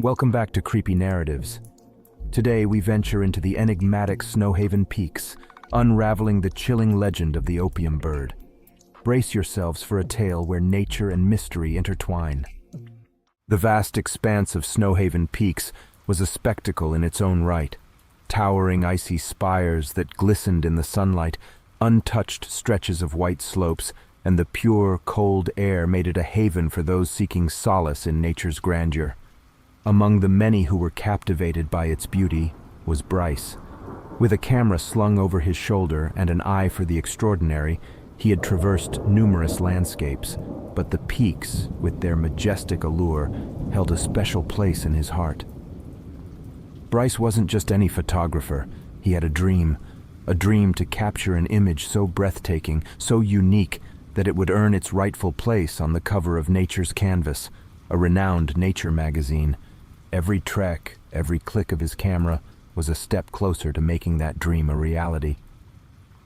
Welcome back to Creepy Narratives. Today we venture into the enigmatic Snowhaven Peaks, unraveling the chilling legend of the Opium Bird. Brace yourselves for a tale where nature and mystery intertwine. The vast expanse of Snowhaven Peaks was a spectacle in its own right. Towering icy spires that glistened in the sunlight, untouched stretches of white slopes, and the pure, cold air made it a haven for those seeking solace in nature's grandeur. Among the many who were captivated by its beauty was Bryce. With a camera slung over his shoulder and an eye for the extraordinary, he had traversed numerous landscapes, but the peaks, with their majestic allure, held a special place in his heart. Bryce wasn't just any photographer. He had a dream to capture an image so breathtaking, so unique, that it would earn its rightful place on the cover of Nature's Canvas, a renowned nature magazine. Every trek, every click of his camera was a step closer to making that dream a reality.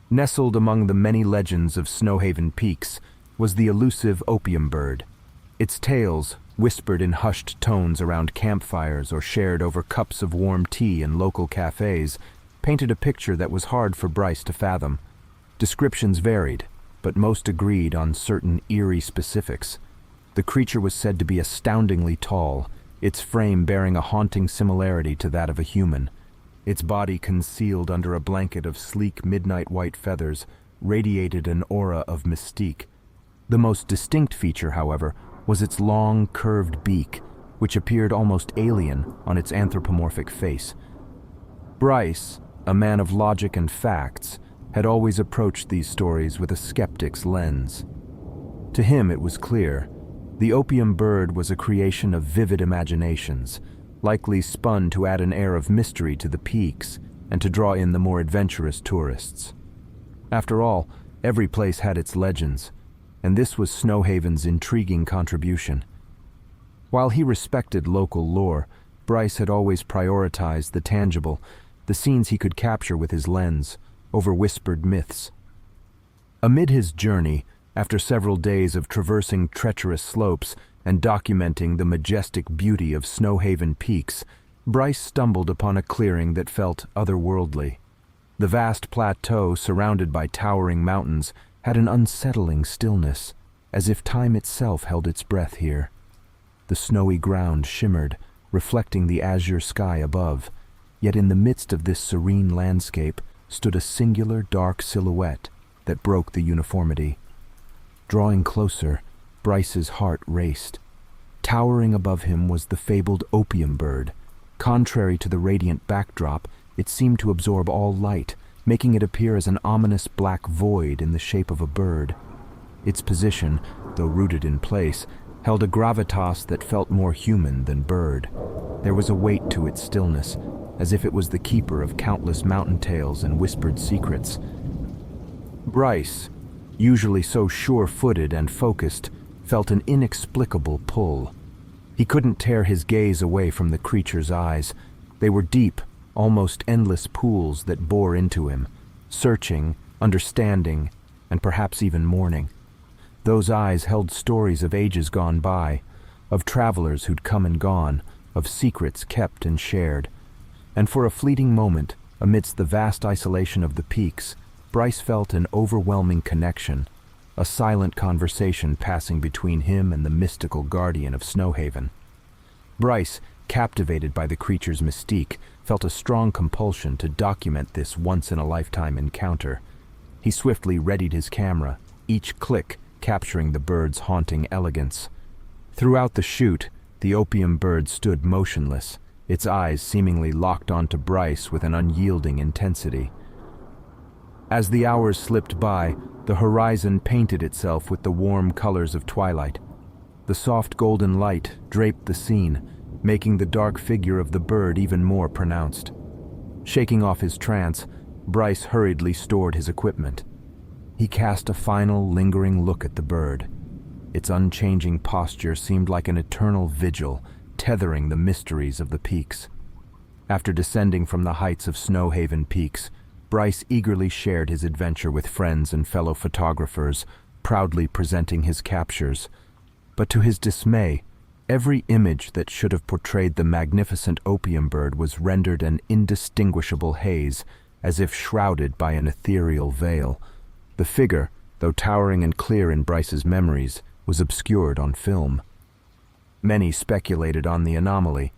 Nestled among the many legends of Snowhaven Peaks was the elusive Opium Bird. Its tales, whispered in hushed tones around campfires or shared over cups of warm tea in local cafes, painted a picture that was hard for Bryce to fathom. Descriptions varied, but most agreed on certain eerie specifics. The creature was said to be astoundingly tall, its frame bearing a haunting similarity to that of a human. Its body, concealed under a blanket of sleek midnight white feathers, radiated an aura of mystique. The most distinct feature, however, was its long, curved beak, which appeared almost alien on its anthropomorphic face. Bryce, a man of logic and facts, had always approached these stories with a skeptic's lens. To him it was clear: the Opium Bird was a creation of vivid imaginations, likely spun to add an air of mystery to the peaks and to draw in the more adventurous tourists. After all, every place had its legends, and this was Snowhaven's intriguing contribution. While he respected local lore, Bryce had always prioritized the tangible, the scenes he could capture with his lens, over whispered myths. Amid his journey, after several days of traversing treacherous slopes and documenting the majestic beauty of Snowhaven Peaks, Bryce stumbled upon a clearing that felt otherworldly. The vast plateau, surrounded by towering mountains, had an unsettling stillness, as if time itself held its breath here. The snowy ground shimmered, reflecting the azure sky above, yet in the midst of this serene landscape stood a singular dark silhouette that broke the uniformity. Drawing closer, Bryce's heart raced. Towering above him was the fabled Opium Bird. Contrary to the radiant backdrop, it seemed to absorb all light, making it appear as an ominous black void in the shape of a bird. Its position, though rooted in place, held a gravitas that felt more human than bird. There was a weight to its stillness, as if it was the keeper of countless mountain tales and whispered secrets. Bryce, usually so sure-footed and focused, felt an inexplicable pull. He couldn't tear his gaze away from the creature's eyes. They were deep, almost endless pools that bore into him, searching, understanding, and perhaps even mourning. Those eyes held stories of ages gone by, of travelers who'd come and gone, of secrets kept and shared. And for a fleeting moment, amidst the vast isolation of the peaks, Bryce felt an overwhelming connection, a silent conversation passing between him and the mystical guardian of Snowhaven. Bryce, captivated by the creature's mystique, felt a strong compulsion to document this once-in-a-lifetime encounter. He swiftly readied his camera, each click capturing the bird's haunting elegance. Throughout the shoot, the Opium Bird stood motionless, its eyes seemingly locked onto Bryce with an unyielding intensity. As the hours slipped by, the horizon painted itself with the warm colors of twilight. The soft golden light draped the scene, making the dark figure of the bird even more pronounced. Shaking off his trance, Bryce hurriedly stored his equipment. He cast a final, lingering look at the bird. Its unchanging posture seemed like an eternal vigil, tethering the mysteries of the peaks. After descending from the heights of Snowhaven Peaks, Bryce eagerly shared his adventure with friends and fellow photographers, proudly presenting his captures. But to his dismay, Every image that should have portrayed the magnificent opium bird was rendered an indistinguishable haze, as if shrouded by an ethereal veil. The figure, though towering and clear in Bryce's memories, was obscured on film. Many speculated on the anomaly.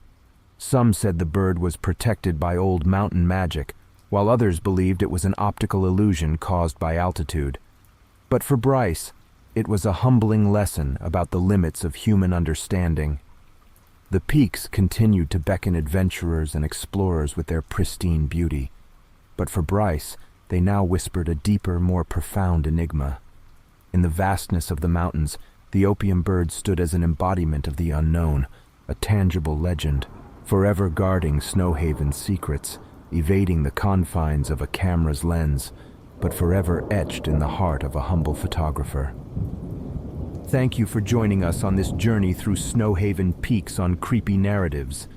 Some said the bird was protected by old mountain magic, while others believed it was an optical illusion caused by altitude. But for Bryce, it was a humbling lesson about the limits of human understanding. The peaks continued to beckon adventurers and explorers with their pristine beauty. But for Bryce, they now whispered a deeper, more profound enigma. In the vastness of the mountains, the opium bird stood as an embodiment of the unknown, a tangible legend, forever guarding Snowhaven's secrets, evading the confines of a camera's lens, but forever etched in the heart of a humble photographer. Thank you for joining us on this journey through Snowhaven Peaks on Creepy Narratives.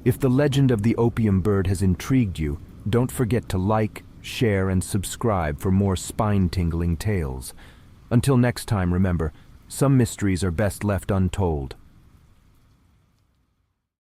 If the legend of the opium bird has intrigued you, don't forget to like, share, and subscribe for more spine-tingling tales. Until next time, remember, some mysteries are best left untold.